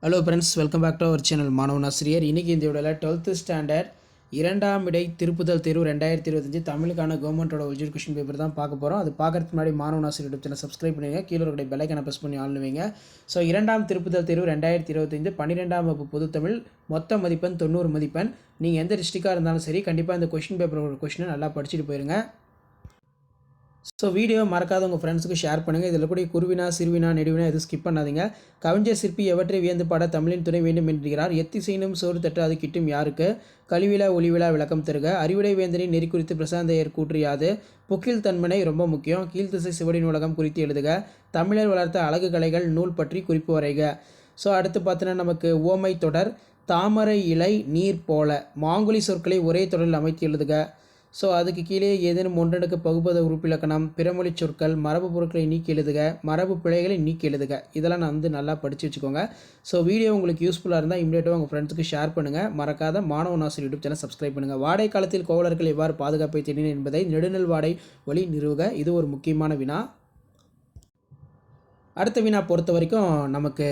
Hello friends, welcome back to our channel மாணவன் ஆசிரியர். இன்றைக்கி இந்த வீடியோவில் 12th ஸ்டாண்டர்ட் இரண்டாம் இடை திருப்புதல் தேர்வு 2025 தமிழுக்கான கவர்மெண்ட்டோட ஒரிஜினல் கொஷின் பேப்பர் தான் பார்க்க போகிறோம். அது பார்க்கறதுக்கு முன்னாடி மாணவன் ஆசிரியர் யூடியூப் சேனல் சப்ஸ்கிரைப் பண்ணுவீங்க, கீழே இருக்கிற பெல்லைக்கான ப்ரெஸ் பண்ணி ஆன் வைங்க. ஸோ இரண்டாம் திருப்புதல் தேர்வு 2025 12ஆம் வகுப்பு பொதுத்தமிழ் மொத்த மதிப்பெண் 90 மதிப்பெண். நீங்கள் எந்த டிஸ்ட்ரிக்டாக இருந்தாலும் சரி, கண்டிப்பாக இந்த கொஷின் பேப்பரோட கொஷினை நல்லா படிச்சுட்டு போயிருங்க. ஸோ வீடியோ மறக்காத உங்கள் ஃப்ரெண்ட்ஸுக்கு ஷேர் பண்ணுங்கள். இதில் கூட குருவினா சிறுவினா நெடுவினா எதுவும் ஸ்கிப் பண்ணாதீங்க. கவிஞர் சிற்பி எவற்றை வியந்து பாட தமிழின் துணை வேண்டும் என்கிறார். எத்திசைனும் சோறு தட்டு அது கிட்டும் யாருக்கு? கழிவிழா ஒளிவிழா விளக்கம் தருக. அறிவுடை வேந்தனின் நெறி குறித்து பிரசாந்தையர் கூற்றியாது. புக்கில் தன்மனை ரொம்ப முக்கியம். கீழ்த்திசை சிவடி நூலகம் குறித்து எழுதுக. தமிழர் வளர்த்த அழகு கலைகள் நூல் பற்றி குறிப்பு வரைக. ஸோ அடுத்து பார்த்தீங்கன்னா நமக்கு ஓமை தொடர். தாமரை இலை நீர் போல மாங்குழி சொற்களை ஒரே தொடரில் அமைத்து எழுதுக. ஸோ அதுக்கு கீழே ஏதேனும் ஒன்றனுக்கு பகுபத உறுப்பிலக்கணம், பிறமொழி சொற்கள், மரபு பொருட்களை நீக்கி எழுதுக, மரபு பிழைகளை நீக்கி எழுதுக. இதெல்லாம் நான் நல்லா படித்து வச்சுக்கோங்க. ஸோ வீடியோ உங்களுக்கு யூஸ்ஃபுல்லாக இருந்தால் இமீடியட்டாக உங்கள் ஃப்ரெண்ட்ஸுக்கு ஷேர் பண்ணுங்கள். மறக்காத மாணவன் ஆசிரியர் யூடியூப் சேனல் சப்ஸ்கிரைப் பண்ணுங்கள். வாடகை காலத்தில் கோவலர்கள் எவ்வாறு பாதுகாப்பை தேடினர் என்பதை நெடுநெல் வாடை வழி நிறுவுக. இது ஒரு முக்கியமான வினா. அடுத்த வினா பொறுத்த வரைக்கும் நமக்கு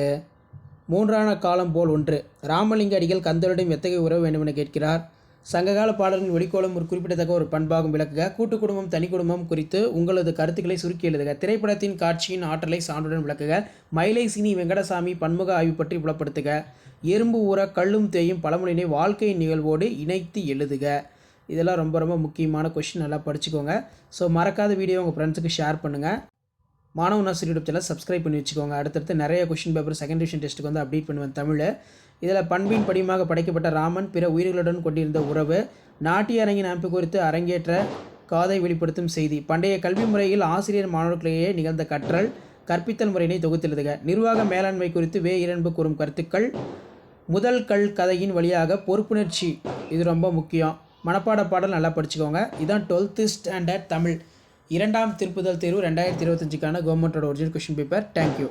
மூன்றான காலம் போல் ஒன்று. ராமலிங்க அடிகள் கந்தருடன் எத்தகைய உறவு வேண்டுமென கேட்கிறார். சங்ககால பாடல்களின் ஒளிக்கோலம் ஒரு குறிப்பிடத்தக்க ஒரு பண்பாகும் விளக்குக. கூட்டு குடும்பம் தனி குடும்பம் குறித்து உங்களது கருத்துக்களை சுருக்கி எழுதுக. திரைப்படத்தின் காட்சியின் ஆற்றலை சான்றுடன் விளக்குக. மயிலை சினி வெங்கடசாமி பன்முக ஆய்வு பற்றி புலப்படுத்துக. எறும்பு ஊற கல்லும் தேயும் பழமொழியினை வாழ்க்கை நிகழ்வோடு இணைத்து எழுதுக. இதெல்லாம் ரொம்ப ரொம்ப முக்கியமான கொஷின், நல்லா படிச்சுக்கோங்க. ஸோ மறக்காத வீடியோ உங்கள் ஃப்ரெண்ட்ஸுக்கு ஷேர் பண்ணுங்கள். மாணவன் ஆசிரியர் யூடியூப் சேனல் சப்ஸ்கிரைப் பண்ணி வச்சுக்கோங்க. அடுத்தடுத்து நிறைய கொஷின் பேப்பர் செகண்ட் டிவிஷன் டெஸ்ட்டுக்கு வந்து அப்டேட் பண்ணுவேன் தமிழ். இதில் பண்பின் படிமாக படைக்கப்பட்ட ராமன் பிற உயிர்களுடன் கொண்டிருந்த உறவு, நாட்டிய அரங்கின் அமைப்பு குறித்து அரங்கேற்ற காதை வெளிப்படுத்தும் செய்தி, பண்டைய கல்வி முறையில் ஆசிரியர் மாணவர்களிடையே நிகழ்ந்த கற்றல், கற்பித்தல் முறையினை தொகுத்தெழுதுக. நிர்வாக மேலாண்மை குறித்து இரண்டு கூறும் கருத்துக்கள், முதல் கல் கதையின் வழியாக பொறுப்புணர்ச்சி, இது ரொம்ப முக்கியம். மனப்பாட பாடல் நல்லா படிச்சுக்கோங்க. இதுதான் 12th ஸ்டாண்டர்ட் தமிழ் இரண்டாம் திருப்புதல் தேர்வு 2025க்கான கவர்மெண்ட்டோட ஒரிஜினல் கொஷின் பேப்பர். தேங்க்யூ.